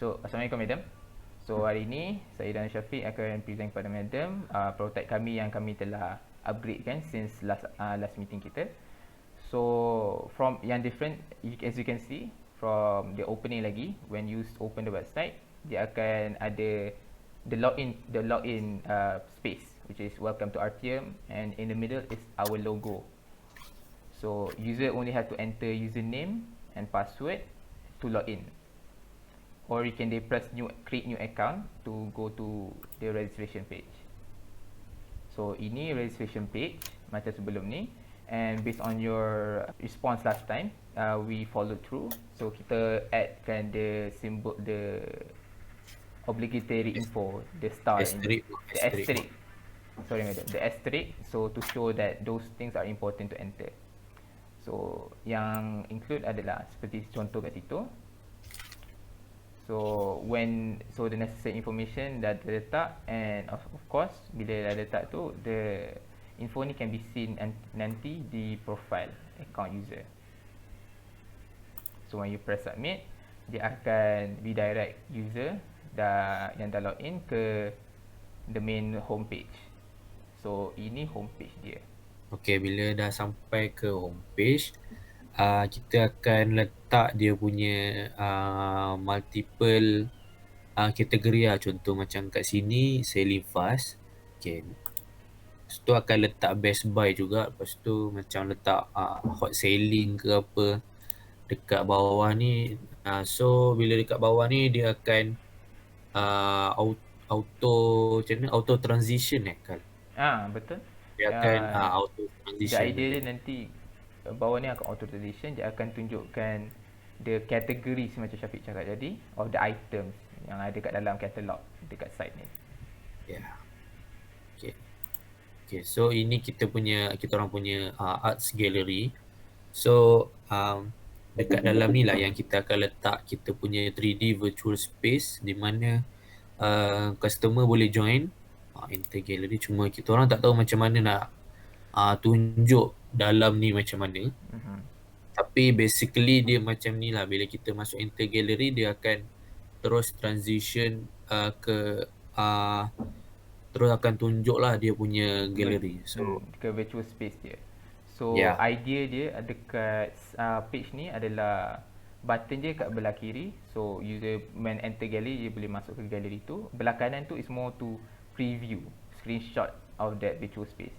Assalamualaikum Madam. Hari ini saya dan Syafiq akan present kepada Madam prototype kami yang kami telah upgrade kan since last meeting kita. From yang different, as you can see from the opening lagi, when you open the website, dia akan ada the login space, which is welcome to RTM, and in the middle is our logo. So user only have to enter username and password to log in, or you can create new account to go to the registration page. So ini registration page macam sebelum ni, and based on your response last time, we followed through. So kita addkan the symbol, the obligatory info, the star, Asterisk. the asterisk. Sorry madam, the asterisk. So to show that those things are important to enter. So yang include adalah seperti contoh kat situ. So the necessary information dah letak, and of course bila dah letak tu, the info ni can be seen nanti di profile account user. So when you press submit, dia akan redirect user yang dah login ke the main homepage. So ini homepage dia. Okay, bila dah sampai ke homepage, kita akan letak dia punya multiple kategori lah. Contoh macam kat sini selling fast. Okay. Lepas tu akan letak best buy juga. Lepas tu macam letak hot selling ke apa dekat bawah ni. So bila dekat bawah ni dia akan auto transition kan. Betul. Dia akan auto The transition idea benda dia nanti bawah ni akan auto transition, dia akan tunjukkan the category semacam Syafiq cakap tadi, of the items yang ada kat dalam katalog dekat site ni. Yeah. Okay, so ini kita orang punya arts gallery. So dekat dalam ni lah yang kita akan letak kita punya 3D virtual space di mana customer boleh join enter gallery. Cuma kita orang tak tahu macam mana nak tunjuk dalam ni macam mana. Tapi basically dia macam ni lah. Bila kita masuk enter gallery, dia akan terus transition ke terus akan tunjuk lah dia punya gallery. So ke virtual space dia. So yeah. idea dia dekat page ni adalah button je kat belah kiri. So user when enter gallery, dia boleh masuk ke gallery tu. Belah kanan tu is more to preview, screenshot of that virtual space.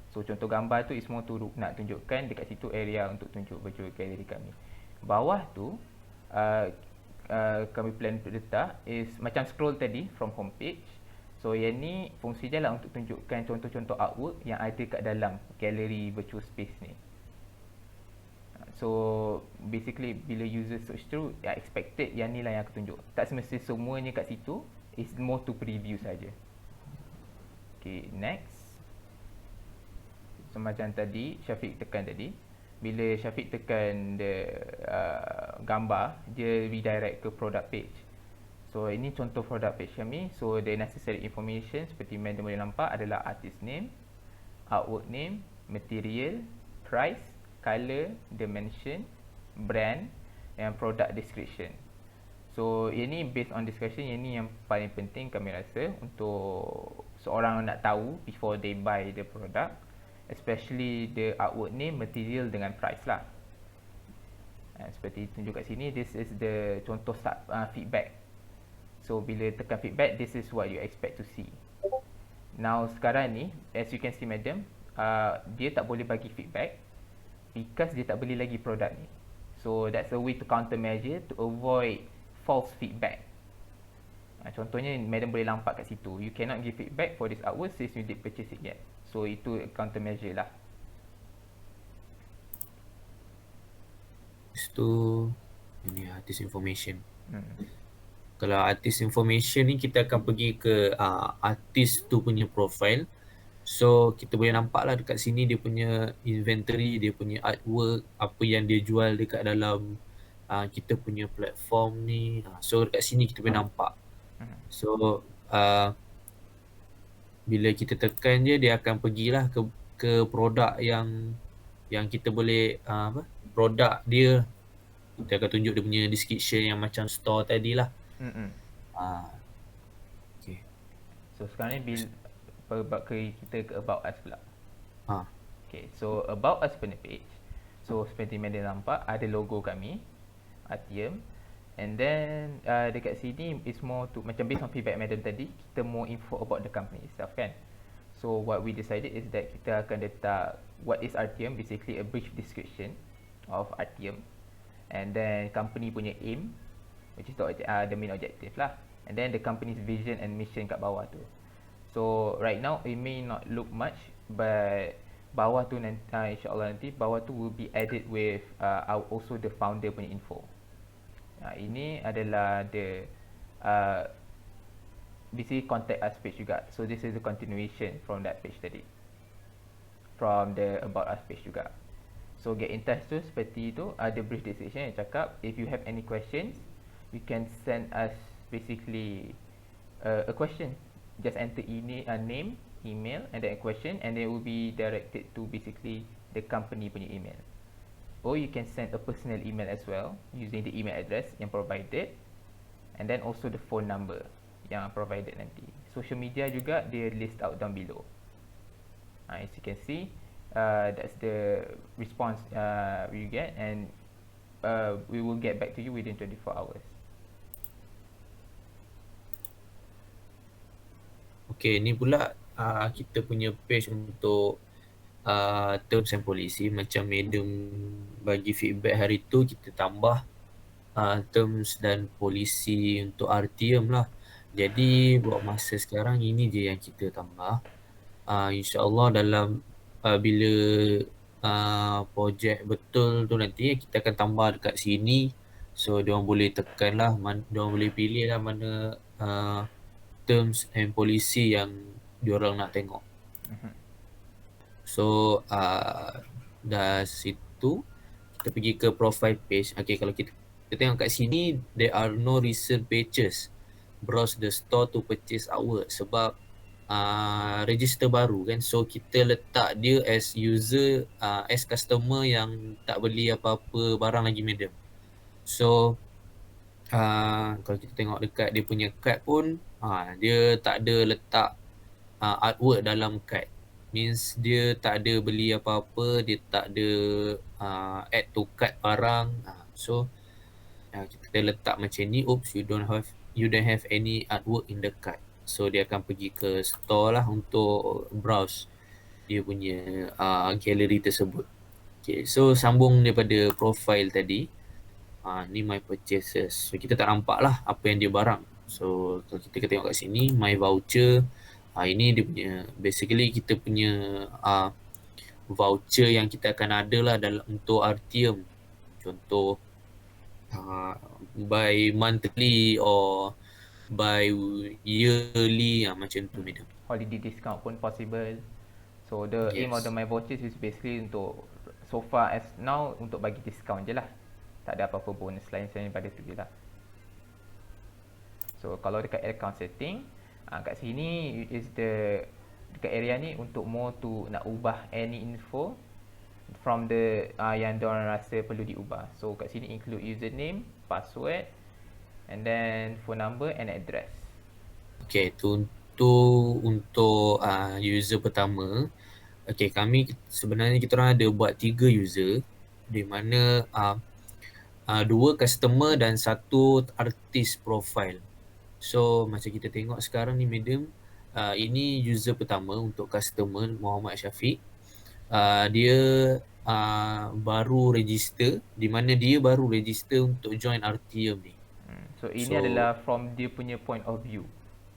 So contoh gambar tu is more to nak tunjukkan dekat situ area untuk tunjuk virtual gallery kami. Bawah tu kami plan untuk letak is macam scroll tadi from homepage. So yang ni fungsi dia lah untuk tunjukkan contoh-contoh artwork yang ada kat dalam gallery virtual space ni. So basically bila user search through, expected yang ni lah yang aku tunjuk. Tak semestinya semuanya kat situ, is more to preview saja. Okay, next. So macam tadi Syafiq tekan tadi, bila Syafiq tekan the gambar, dia redirect ke product page. So ini contoh product page kami. So the necessary information seperti madam boleh nampak adalah artist name, artwork name, material, price, color, dimension, brand, and product description. So ini based on description, ini yang paling penting kami rasa untuk seorang nak tahu before they buy the product, especially the artwork name, material dengan price lah. Seperti tunjuk kat sini, this is the contoh feedback. So bila tekan feedback, this is what you expect to see. Now sekarang ni, as you can see madam, dia tak boleh bagi feedback because dia tak beli lagi produk ni. So that's a way to countermeasure to avoid false feedback. Contohnya madam boleh nampak kat situ, you cannot give feedback for this artwork since you did purchase it yet. So itu countermeasure lah. Itu ini artist information. Kalau artist information ni, kita akan pergi ke artist tu punya profile. So kita boleh nampak lah dekat sini dia punya inventory, dia punya artwork, apa yang dia jual dekat dalam kita punya platform ni. So dekat sini kita boleh nampak. So bila kita tekan je, dia akan pergilah ke produk yang kita boleh produk dia. Kita akan tunjuk dia punya description yang macam store tadi lah. Mm-mm. Ah, okay. So sekarang ni kita ke about us pula. Ah, Okay, so about us punya page. So seperti mana nampak ada logo kami, Artium. And then dekat sini is more to macam based on feedback madam tadi, kita more info about the company itself kan. So what we decided is that kita akan letak what is Artium, basically a brief description of Artium. And then company punya aim, which is the main objective lah. And then the company's vision and mission kat bawah tu. So right now it may not look much, but bawah tu nanti insyaAllah nanti bawah tu will be added with also the founder punya info. Ini adalah the basically contact us page juga. So this is the continuation from that page tadi, from the about us page juga. So get in touch tu seperti tu, ada brief description yang cakap if you have any questions, you can send us basically a question. Just enter name, email and then a question, and it will be directed to basically the company punya email. Or you can send a personal email as well using the email address yang provided, and then also the phone number yang provided nanti. Social media juga dia list out down below. As you can see, that's the response we get, and we will get back to you within 24 hours. okay, ni pula kita punya page untuk terms and policy. Macam madam bagi feedback hari tu, kita tambah terms dan polisi untuk RTM lah. Jadi buat masa sekarang ini je yang kita tambah. InsyaAllah dalam bila projek betul tu nanti kita akan tambah dekat sini. So diorang boleh tekan lah, diorang boleh pilih lah mana terms and policy yang diorang nak tengok. So dah situ kita pergi ke profile page. Okay, kalau kita tengok kat sini, there are no recent pages. Browse the store to purchase artwork. Sebab register baru kan, so kita letak dia as user, as customer yang tak beli apa-apa barang lagi madam. So kalau kita tengok dekat dia punya card pun, dia tak ada letak artwork dalam card. Means dia tak ada beli apa-apa, dia tak ada add to cart barang. So kita letak macam ni, oops, you don't have any artwork in the cart. So dia akan pergi ke store lah untuk browse dia punya gallery tersebut. Okay, so sambung daripada profile tadi, ni my purchases. So kita tak nampak lah apa yang dia barang. So kalau kita tengok kat sini, my voucher, ini dia punya, basically kita punya voucher yang kita akan ada lah dalam untuk Artium. Contoh by monthly or by yearly, macam tu madam. Holiday discount pun possible. So the aim of Yes. the my vouchers is basically untuk, so far as now, untuk bagi discount je lah. Tak ada apa-apa bonus lain selain daripada tu je lah. So kalau dekat account setting, kat sini is the, dekat area ni untuk more to nak ubah any info from the yang diorang rasa perlu diubah. So kat sini include username, password, and then phone number and address. Okay, tu untuk user pertama. Okay, kami sebenarnya kita orang ada buat 3 user, di mana 2 customer dan 1 artis profile. So macam kita tengok sekarang ni madam, ini user pertama untuk customer Muhammad Syafiq. Dia baru register, di mana dia baru register untuk join RTM ni. So ini adalah from dia punya point of view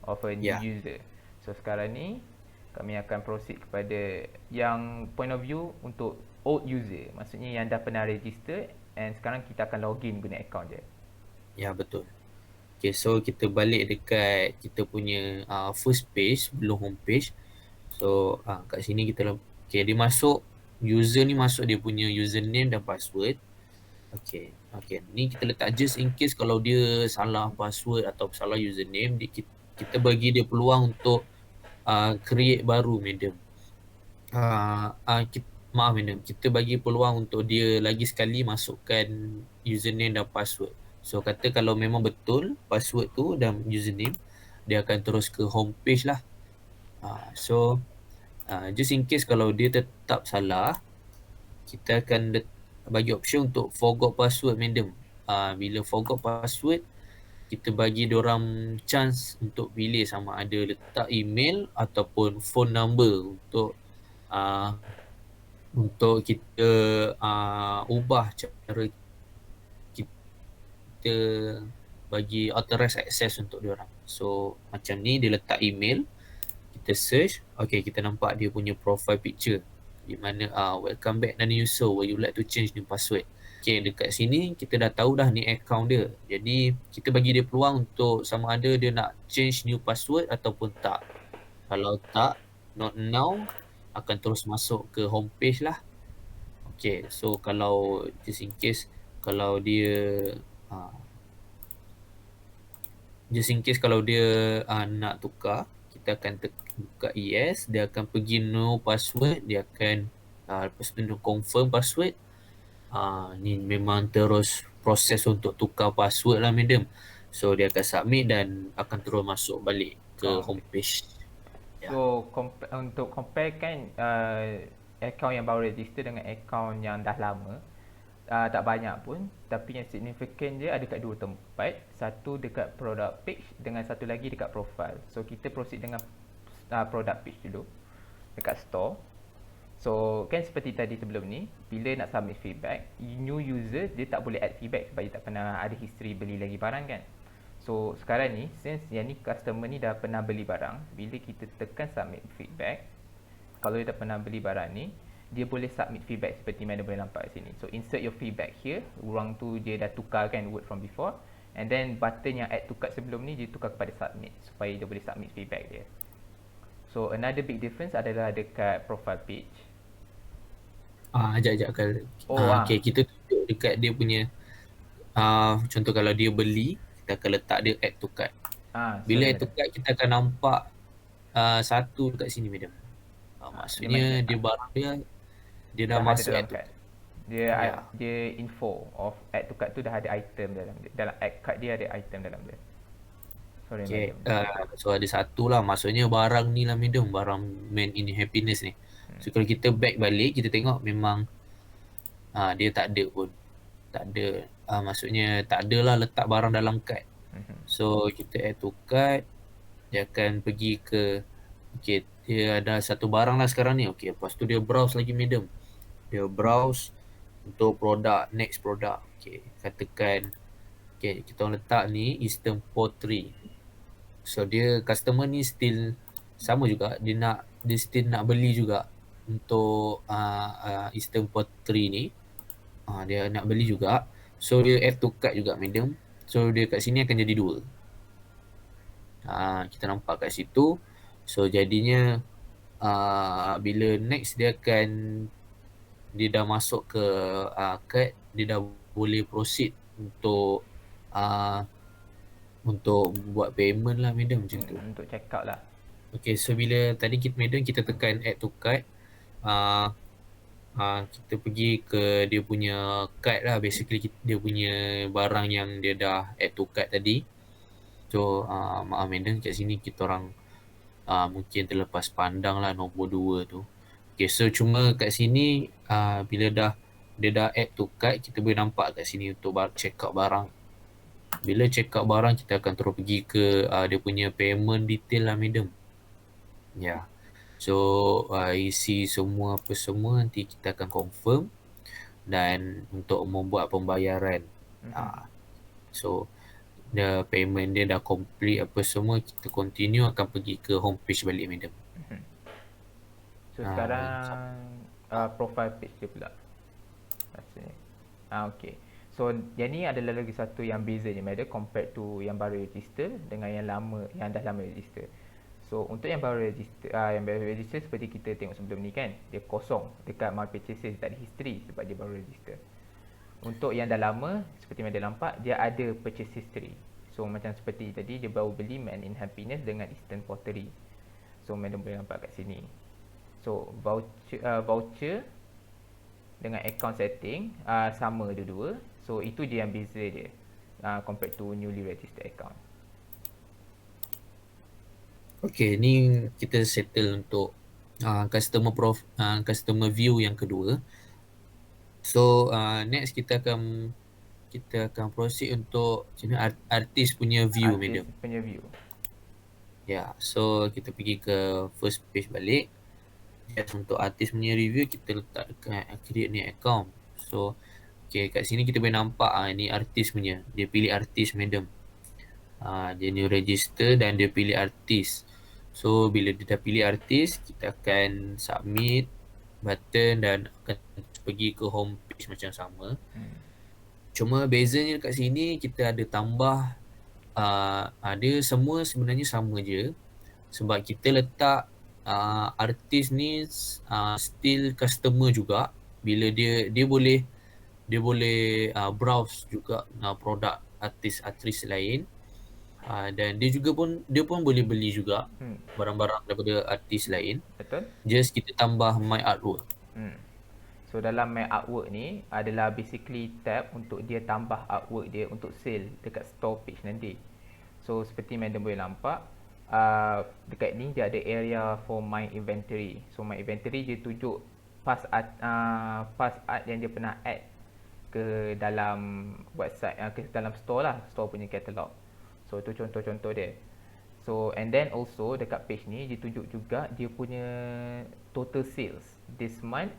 of a new user. So sekarang ni kami akan proceed kepada yang point of view untuk old user. Maksudnya yang dah pernah register and sekarang kita akan login guna account je. Ya, betul. Okay, so kita balik dekat kita punya first page, belum home page. So kat sini kita, okay, dia masuk, user ni masuk dia punya username dan password. Okay, ni kita letak just in case kalau dia salah password atau salah username, kita bagi dia peluang untuk create baru madam. Maaf madam, kita bagi peluang untuk dia lagi sekali masukkan username dan password. So kata kalau memang betul password tu dan username, dia akan terus ke homepage lah. So just in case kalau dia tetap salah, kita akan bagi option untuk forgot password madam. Bila forgot password, kita bagi diorang chance untuk pilih sama ada letak email ataupun phone number untuk kita ubah cara kita bagi authorized access untuk diorang. So macam ni dia letak email, kita search, okay, kita nampak dia punya profile picture di mana welcome back Nani user, would you like to change new password. Okay, dekat sini kita dah tahu dah ni account dia. Jadi kita bagi dia peluang untuk sama ada dia nak change new password ataupun tak. Kalau tak, not now, akan terus masuk ke homepage lah. Okay, so kalau just in case kalau dia nak tukar, kita akan buka yes, dia akan pergi no password, dia akan lepas tu no confirm password. Ni memang terus proses untuk tukar password lah madam. So dia akan submit dan akan terus masuk balik ke homepage. So untuk compare kan account yang baru register dengan account yang dah lama, tak banyak pun, tapi yang signifikan dia ada dekat dua tempat. Satu dekat product page dengan satu lagi dekat profile. So kita proceed dengan product page dulu dekat store. So kan seperti tadi sebelum ni, bila nak submit feedback, new user dia tak boleh add feedback sebab dia tak pernah ada history beli lagi barang kan. So sekarang ni, since yang ni customer ni dah pernah beli barang, bila kita tekan submit feedback, kalau dia dah pernah beli barang ni, dia boleh submit feedback seperti mana boleh nampak kat sini. So insert your feedback here, ruang tu dia dah tukar kan word from before, and then button yang add to cart sebelum ni dia tukar kepada submit supaya dia boleh submit feedback dia. So another big difference adalah dekat profile page. Sekejap. Okay, kita tunjuk dekat dia punya contoh kalau dia beli, kita akan letak dia add to cart. Bila add to cart, kita akan nampak satu dekat sini madam. Maksudnya dia barang dia dah masuk add to cart. Dia info of add to cart tu dah ada item dalam add cart dia, ada item dalam dia. Sorry Okay, madam. so ada satu lah, maksudnya barang ni lah madam, barang Man in Happiness ni. So kalau kita back balik, kita tengok memang dia tak ada pun. Tak ada, maksudnya tak adalah letak barang dalam cart. So kita add to cart, dia akan pergi ke, okay, dia ada satu barang lah sekarang ni. Okay, lepas tu dia browse lagi madam. Dia browse untuk produk, next produk. Okay, katakan, okay, kita orang letak ni Eastern Pottery. So dia customer ni still sama juga, dia still nak beli juga untuk Eastern Pottery ni. Dia nak beli juga. So dia add to cart juga madam. So dia kat sini akan jadi 2. Kita nampak kat situ. So jadinya bila next dia dah masuk ke cart, dia dah boleh proceed untuk buat payment lah madam macam tu. Untuk check out lah. Okay, so bila tadi kita tekan add to cart, kita pergi ke dia punya cart lah, basically dia punya barang yang dia dah add to cart tadi. So maaf madam, kat sini kita orang mungkin terlepas pandang lah nombor 2 tu. Okay, so cuma kat sini bila dia dah add to cart, kita boleh nampak kat sini untuk check out barang. Bila check out barang, kita akan terus pergi ke dia punya payment detail lah madam. Ya. So isi semua apa semua, nanti kita akan confirm dan untuk membuat pembayaran. So the payment dia dah complete apa semua, kita continue akan pergi ke homepage balik madam. So sekarang profile page dia pula. Okay. So yang ni adalah lagi satu yang beza je madam compared to yang baru register dengan yang lama, yang dah lama register. So untuk yang baru register seperti kita tengok sebelum ni kan, dia kosong dekat my purchases, tak ada history sebab dia baru register. Untuk yang dah lama, seperti yang anda nampak, dia ada purchase history. So macam seperti tadi, dia baru beli Man in Happiness dengan Eastern Pottery. So madam boleh nampak kat sini. So voucher dengan account setting sama dua-dua. So itu je yang beza dia. compared to newly registered account. Okay, ni kita settle untuk customer view yang kedua. So next kita akan proceed untuk artis punya view, Artist madam. punya view. Ya, so kita pergi ke first page balik. Just untuk artis punya review, kita letak dekat create new account. So okay, kat sini kita boleh nampak ni artis punya. Dia pilih artis, madam. Dia new register dan dia pilih artis. So bila dia dah pilih artis, kita akan submit button dan akan pergi ke home page macam sama. Cuma bezanya kat sini kita ada tambah dia semua sebenarnya sama je, sebab kita letak artis ni still customer juga. Bila dia boleh browse juga produk artis lain, dan dia pun boleh beli juga barang-barang daripada artis lain. Betul? Just kita tambah my artwork. So dalam My Artwork ni adalah basically tab untuk dia tambah artwork dia untuk sale dekat store page nanti. So seperti madam boleh nampak, dekat ni dia ada area for My Inventory. So My Inventory dia tunjuk past art yang dia pernah add ke dalam website, ke dalam store lah, store punya catalog. So itu contoh-contoh dia. So and then also dekat page ni dia tunjuk juga dia punya total sales this month,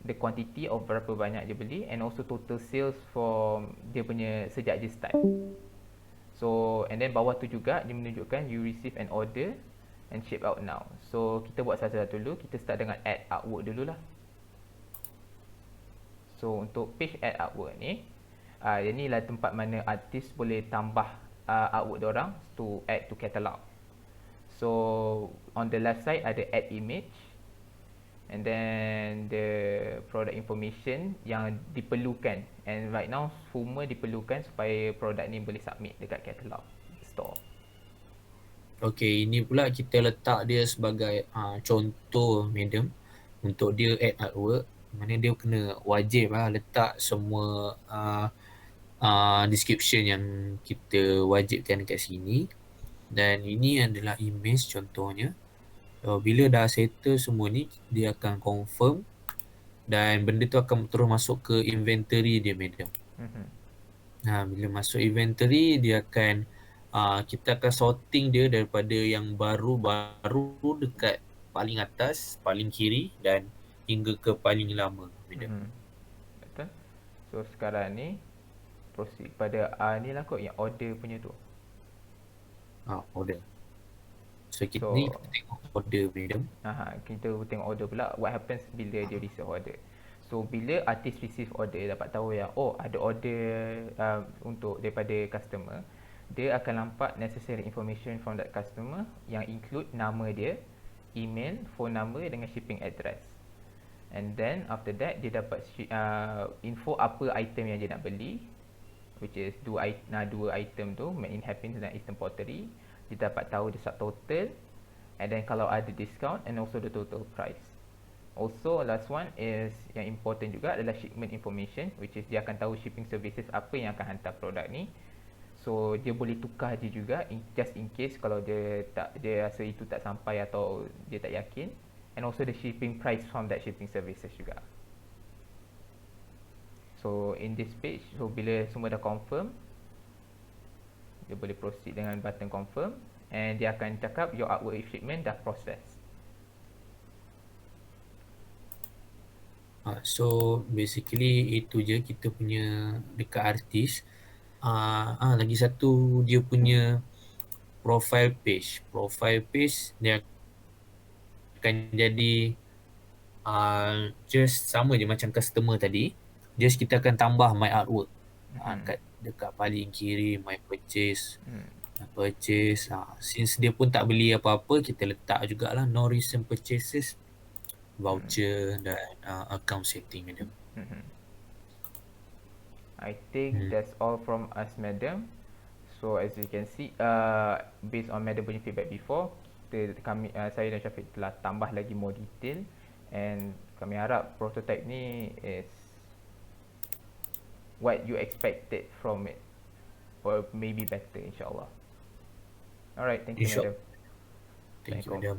the quantity of berapa banyak dia beli, and also total sales for dia punya sejak dia start. So and then bawah tu juga dia menunjukkan you receive an order and ship out now. So kita buat satu-satu dulu. Kita start dengan add artwork dululah. So untuk page add artwork ni, ini lah tempat mana artis boleh tambah artwork diorang to add to catalog. So on the left side ada add image, and then the product information yang diperlukan, and right now semua diperlukan supaya produk ni boleh submit dekat catalog store. Okay, ini pula kita letak dia sebagai contoh, madam, untuk dia add artwork. Mana dia kena wajib letak semua description yang kita wajibkan dekat sini. Dan ini adalah image contohnya. So, bila dah settle semua ni, dia akan confirm dan benda tu akan terus masuk ke inventory dia, madam. Bila masuk inventory, dia akan kita akan sorting dia daripada yang baru dekat paling atas, paling kiri dan hingga ke paling lama, madam. Betul. So sekarang ni proceed pada ni lah kot yang order punya tu. Order. So kita tengok order, madam. Kita tengok order pula. What happens bila dia receive order. So bila artis receive order, dapat tahu yang ada order untuk daripada customer, dia akan nampak necessary information from that customer yang include nama dia, email, phone number dengan shipping address. And then after that dia dapat info apa item yang dia nak beli, which is dua item tu, Made in Happiness dan Eastern Pottery. Dia dapat tahu the subtotal, and then kalau ada discount, and also the total price. Also last one is yang important juga adalah shipment information, which is dia akan tahu shipping services apa yang akan hantar produk ni. So dia boleh tukar je juga just in case kalau dia rasa itu tak sampai atau dia tak yakin, and also the shipping price from that shipping services juga. So in this page, so bila semua dah confirm, dia boleh proceed dengan button confirm, and dia akan cakap your artwork shipment dah process. So basically itu je kita punya dekat artis. Lagi satu, dia punya profile page. Profile page dia akan jadi just sama je macam customer tadi. Just kita akan tambah my artwork. Dekat paling kiri my purchase. Since dia pun tak beli apa-apa, kita letak jugalah no recent purchases, voucher dan account setting, madam. I think that's all from us, madam. So as you can see, based on madam punya feedback before, saya dan Syafiq telah tambah lagi more detail, and kami harap prototype ni is what you expected from it, for maybe better, insyaAllah. Alright, thank you, InsyaAllah. madam. Thank you, Assalamualaikum. Adam.